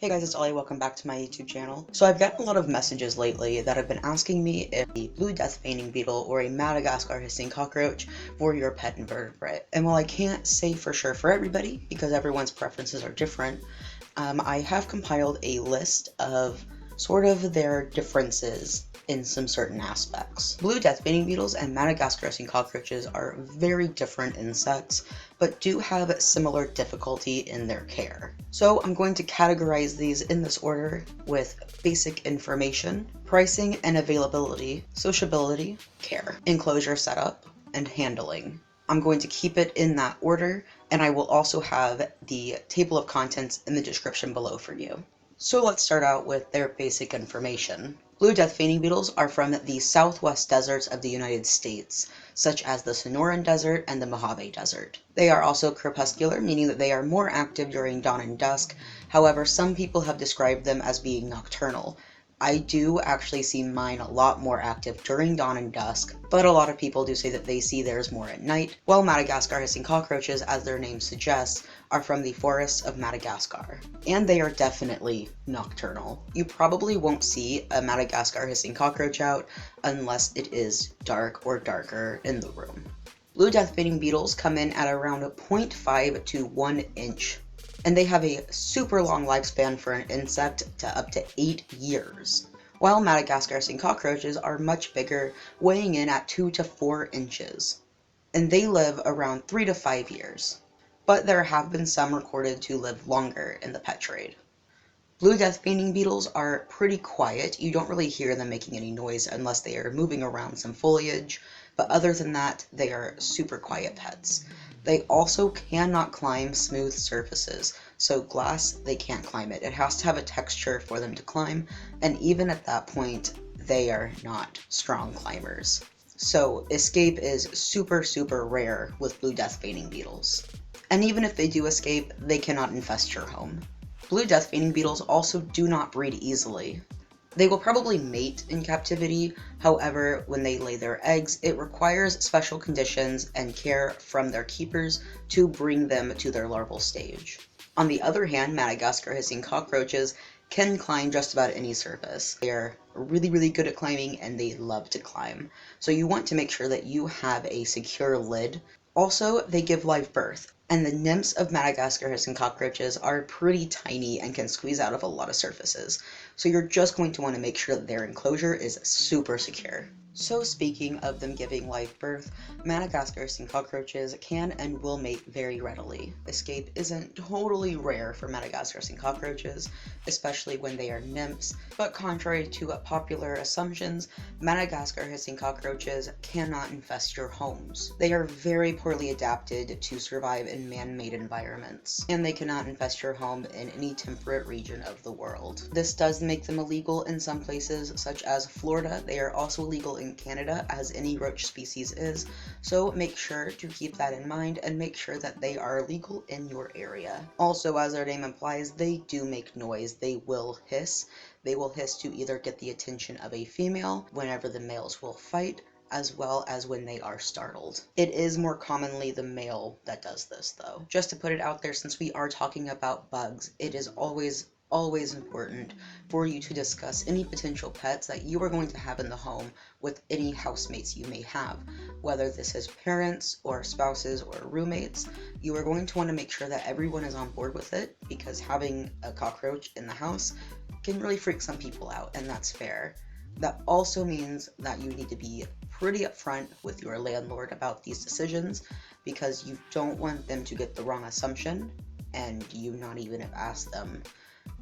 Hey guys, it's Ollie. Welcome back to my YouTube channel. So I've gotten a lot of messages lately that have been asking me if a blue death feigning beetle or a Madagascar hissing cockroach for your pet invertebrate. And while I can't say for sure for everybody, because everyone's preferences are different, I have compiled a list of sort of their differences in some certain aspects. Blue death feigning beetles and Madagascar hissing cockroaches are very different insects, but do have similar difficulty in their care. So I'm going to categorize these in this order with basic information, pricing and availability, sociability, care, enclosure setup, and handling. I'm going to keep it in that order, and I will also have the table of contents in the description below for you. So let's start out with their basic information. Blue death feigning beetles are from the southwest deserts of the United States, such as the Sonoran Desert and the Mojave Desert. They are also crepuscular, meaning that they are more active during dawn and dusk. However, some people have described them as being nocturnal. I do actually see mine a lot more active during dawn and dusk, but a lot of people do say that they see theirs more at night, while Madagascar hissing cockroaches, as their name suggests, are from the forests of Madagascar. And they are definitely nocturnal. You probably won't see a Madagascar hissing cockroach out unless it is dark or darker in the room. Blue death feigning beetles come in at around 0.5 to 1 inch, and they have a super long lifespan for an insect to up to 8 years, while Madagascar hissing cockroaches are much bigger, weighing in at 2 to 4 inches, and they live around 3 to 5 years. But there have been some recorded to live longer in the pet trade. Blue death feigning beetles are pretty quiet. You don't really hear them making any noise unless they are moving around some foliage, but other than that, they are super quiet pets. They also cannot climb smooth surfaces, so glass, they can't climb it. It has to have a texture for them to climb, and even at that point, they are not strong climbers. So escape is super rare with blue death feigning beetles. And even if they do escape, they cannot infest your home. Blue death feigning beetles also do not breed easily. They will probably mate in captivity, however, when they lay their eggs, it requires special conditions and care from their keepers to bring them to their larval stage. On the other hand, Madagascar hissing cockroaches can climb just about any surface. They are really good at climbing, and they love to climb. So you want to make sure that you have a secure lid. Also, they give live birth, and the nymphs of Madagascar hissing cockroaches are pretty tiny and can squeeze out of a lot of surfaces. So you're just going to want to make sure that their enclosure is super secure. So speaking of them giving live birth, Madagascar hissing cockroaches can and will mate very readily. Escape isn't totally rare for Madagascar hissing cockroaches, especially when they are nymphs, but contrary to popular assumptions, Madagascar hissing cockroaches cannot infest your homes. They are very poorly adapted to survive in man-made environments, and they cannot infest your home in any temperate region of the world. This does make them illegal in some places, such as Florida. They are also illegal in Canada, as any roach species is, so make sure to keep that in mind and make sure that they are legal in your area. Also, as their name implies, they do make noise. They will hiss. They will hiss to either get the attention of a female whenever the males will fight, as well as when they are startled. It is more commonly the male that does this, though. Just to put it out there, since we are talking about bugs, it is always important for you to discuss any potential pets that you are going to have in the home with any housemates you may have. Whether this is parents or spouses or roommates, you are going to want to make sure that everyone is on board with it, because having a cockroach in the house can really freak some people out, and that's fair. That also means that you need to be pretty upfront with your landlord about these decisions, because you don't want them to get the wrong assumption and you not even have asked them.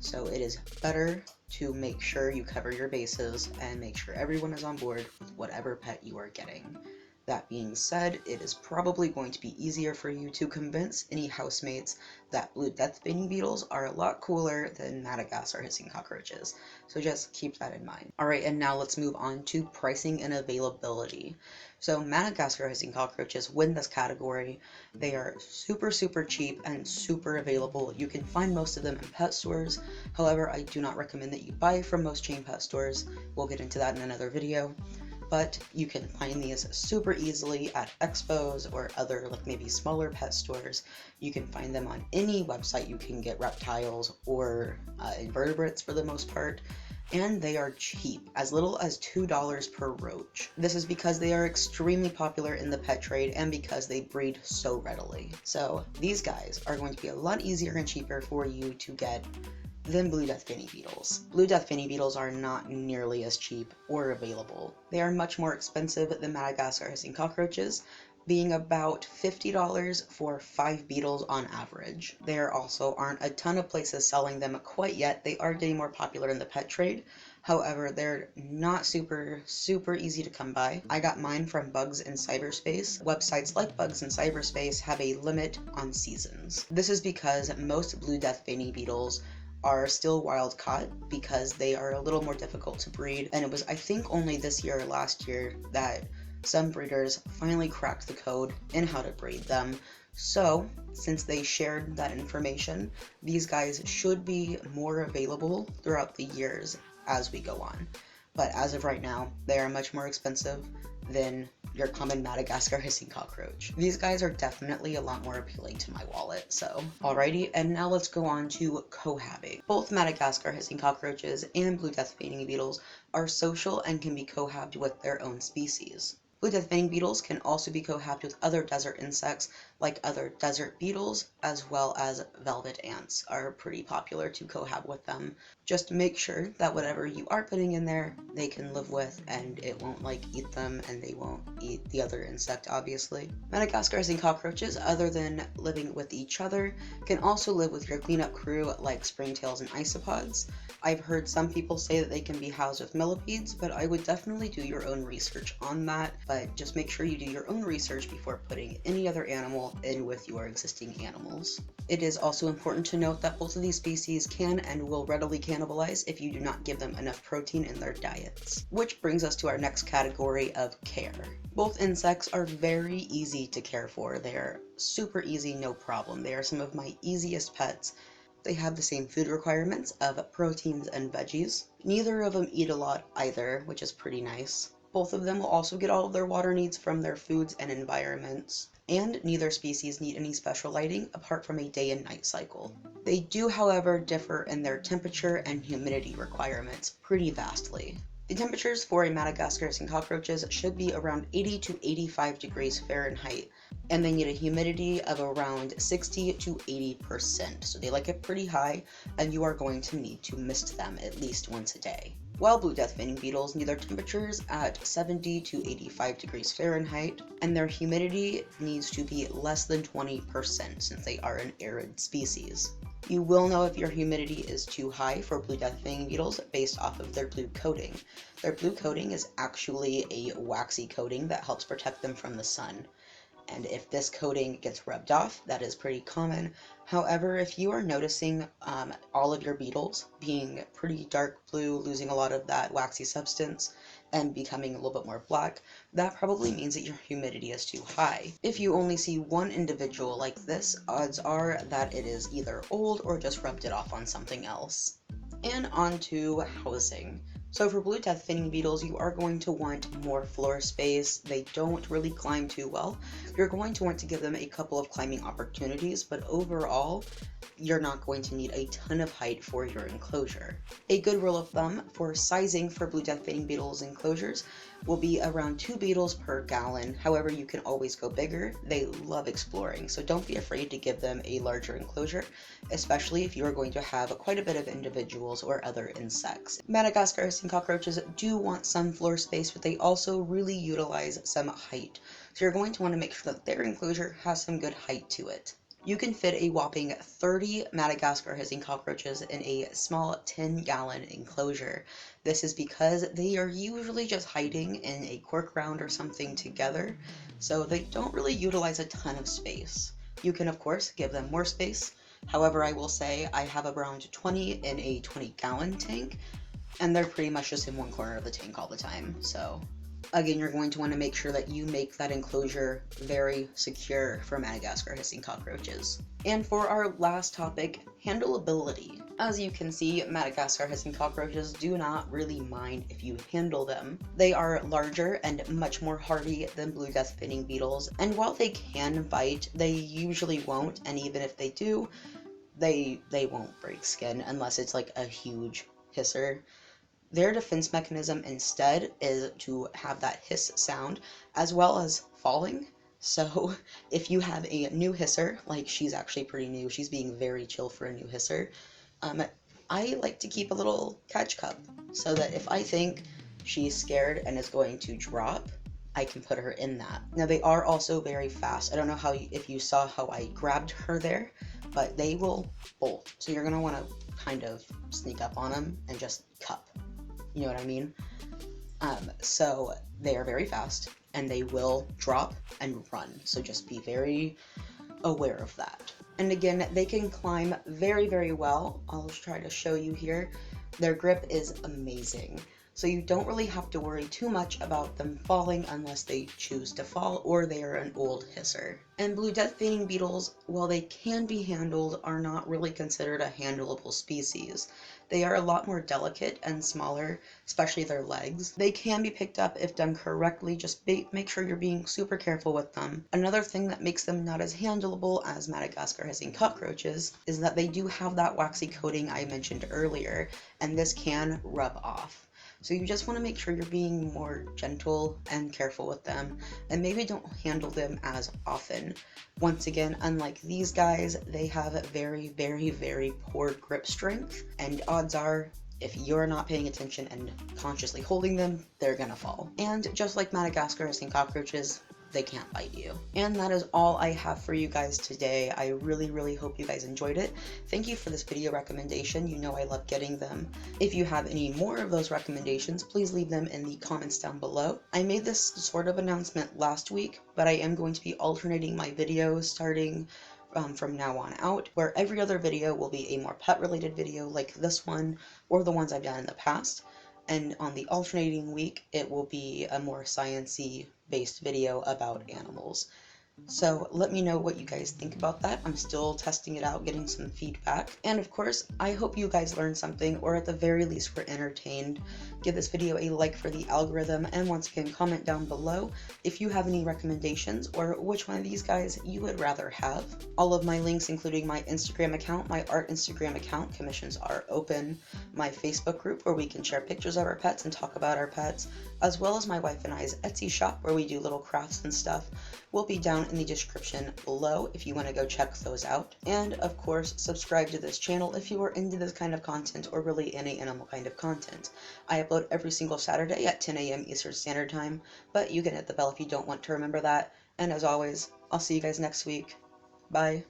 So it is better to make sure you cover your bases and make sure everyone is on board with whatever pet you are getting. That being said, it is probably going to be easier for you to convince any housemates that blue death feigning beetles are a lot cooler than Madagascar hissing cockroaches. So just keep that in mind. Alright, and now let's move on to pricing and availability. So Madagascar hissing cockroaches win this category. They are super cheap and super available. You can find most of them in pet stores. However, I do not recommend that you buy from most chain pet stores. We'll get into that in another video. but you can find these super easily at expos or other like maybe smaller pet stores. You can find them on any website you can get reptiles or invertebrates for the most part. And they are cheap, as little as $2 per roach. This is because they are extremely popular in the pet trade and because they breed so readily. So these guys are going to be a lot easier and cheaper for you to get than blue death finny beetles. Blue death finny beetles are not nearly as cheap or available. They are much more expensive than Madagascar hissing cockroaches, being about $50 for 5 beetles on average. There also aren't a ton of places selling them quite yet. They are getting more popular in the pet trade. However, they're not super easy to come by. I got mine from Bugs in Cyberspace. Websites like Bugs in Cyberspace have a limit on seasons. This is because most blue death finny beetles are still wild caught because they are a little more difficult to breed, and it was I think only this year or last year that some breeders finally cracked the code in how to breed them. So since they shared that information, these guys should be more available throughout the years as we go on. But as of right now, they are much more expensive than your common Madagascar hissing cockroach. These guys are definitely a lot more appealing to my wallet, so. Alrighty, and now let's go on to cohabbing. Both Madagascar hissing cockroaches and blue death feigning beetles are social and can be cohabbed with their own species. Blue death feigning beetles can also be cohabbed with other desert insects, like other desert beetles, as well as velvet ants are pretty popular to cohab with them. Just make sure that whatever you are putting in there, they can live with, and it won't like eat them, and they won't eat the other insect, obviously. Madagascar hissing cockroaches, other than living with each other, can also live with your cleanup crew like springtails and isopods. I've heard some people say that they can be housed with millipedes, but I would definitely do your own research on that. But just make sure you do your own research before putting any other animal in with your existing animals. It is also important to note that both of these species can and will readily cannibalize if you do not give them enough protein in their diets. Which brings us to our next category of care. Both insects are very easy to care for. They are super easy, no problem. They are some of my easiest pets. They have the same food requirements of proteins and veggies. Neither of them eat a lot either, which is pretty nice. Both of them will also get all of their water needs from their foods and environments. And neither species need any special lighting apart from a day and night cycle. They do, however, differ in their temperature and humidity requirements pretty vastly. The temperatures for a Madagascar hissing cockroaches should be around 80 to 85 degrees Fahrenheit, and they need a humidity of around 60 to 80%, so they like it pretty high, and you are going to need to mist them at least once a day. While blue death finning beetles need their temperatures at 70 to 85 degrees Fahrenheit, and their humidity needs to be less than 20% since they are an arid species. You will know if your humidity is too high for blue death finning beetles based off of their blue coating. Their blue coating is actually a waxy coating that helps protect them from the sun. And if this coating gets rubbed off, that is pretty common. However, if you are noticing all of your beetles being pretty dark blue, losing a lot of that waxy substance, and becoming a little bit more black, that probably means that your humidity is too high. If you only see one individual like this, odds are that it is either old or just rubbed it off on something else. And on to housing. So for blue death finning beetles, you are going to want more floor space. They don't really climb too well. You're going to want to give them a couple of climbing opportunities, but overall, you're not going to need a ton of height for your enclosure. A good rule of thumb for sizing for blue death finning beetles enclosures will be around 2 beetles per gallon. However, you can always go bigger. They love exploring, so don't be afraid to give them a larger enclosure, especially if you are going to have quite a bit of individuals or other insects. Madagascar hissing cockroaches do want some floor space, but they also really utilize some height. So you're going to want to make sure that their enclosure has some good height to it. You can fit a whopping 30 Madagascar hissing cockroaches in a small 10-gallon enclosure. This is because they are usually just hiding in a cork round or something together, so they don't really utilize a ton of space. You can, of course, give them more space. However, I will say I have around 20 in a 20-gallon tank, and they're pretty much just in one corner of the tank all the time, so again, you're going to want to make sure that you make that enclosure very secure for Madagascar hissing cockroaches. And for our last topic, handleability. As you can see, Madagascar hissing cockroaches do not really mind if you handle them. They are larger and much more hardy than blue death feigning beetles, and while they can bite, they usually won't, and even if they do, they won't break skin unless it's like a huge hisser. Their defense mechanism instead is to have that hiss sound as well as falling. So if you have a new hisser, like she's actually pretty new, she's being very chill for a new hisser, I like to keep a little catch cup so that if I think she's scared and is going to drop, I can put her in that. Now they are also very fast. I don't know how if you saw how I grabbed her there, but they will bolt. So you're gonna want to kind of sneak up on them and just cup. You know what I mean? So they are very fast and they will drop and run. So just be very aware of that. And again, they can climb very, very well. I'll try to show you here. Their grip is amazing. So you don't really have to worry too much about them falling unless they choose to fall or they are an old hisser. And blue death feigning beetles, while they can be handled, are not really considered a handleable species. They are a lot more delicate and smaller, especially their legs. They can be picked up if done correctly, just make sure you're being super careful with them. Another thing that makes them not as handleable as Madagascar hissing cockroaches is that they do have that waxy coating I mentioned earlier, and this can rub off. So you just want to make sure you're being more gentle and careful with them, and maybe don't handle them as often. Once again, unlike these guys, they have very, very, very poor grip strength, and odds are, if you're not paying attention and consciously holding them, they're gonna fall. And just like Madagascar hissing cockroaches, they can't bite you. And that is all I have for you guys today. I really, really hope you guys enjoyed it. Thank you for this video recommendation. You know I love getting them. If you have any more of those recommendations, please leave them in the comments down below. I made this sort of announcement last week, but I am going to be alternating my videos starting from now on out, where every other video will be a more pet related video like this one or the ones I've done in the past. And on the alternating week, it will be a more science-y based video about animals. So let me know what you guys think about that. I'm still testing it out, getting some feedback. And of course, I hope you guys learned something, or at the very least were entertained. Give this video a like for the algorithm, and once again, comment down below if you have any recommendations or which one of these guys you would rather have. All of my links, including my Instagram account, my art Instagram account, commissions are open, my Facebook group where we can share pictures of our pets and talk about our pets, as well as my wife and I's Etsy shop where we do little crafts and stuff, will be down in the description below if you want to go check those out. And of course, subscribe to this channel if you are into this kind of content or really any animal kind of content. I upload every single Saturday at 10 a.m. Eastern Standard Time, but you can hit the bell if you don't want to remember that. And as always, I'll see you guys next week. Bye.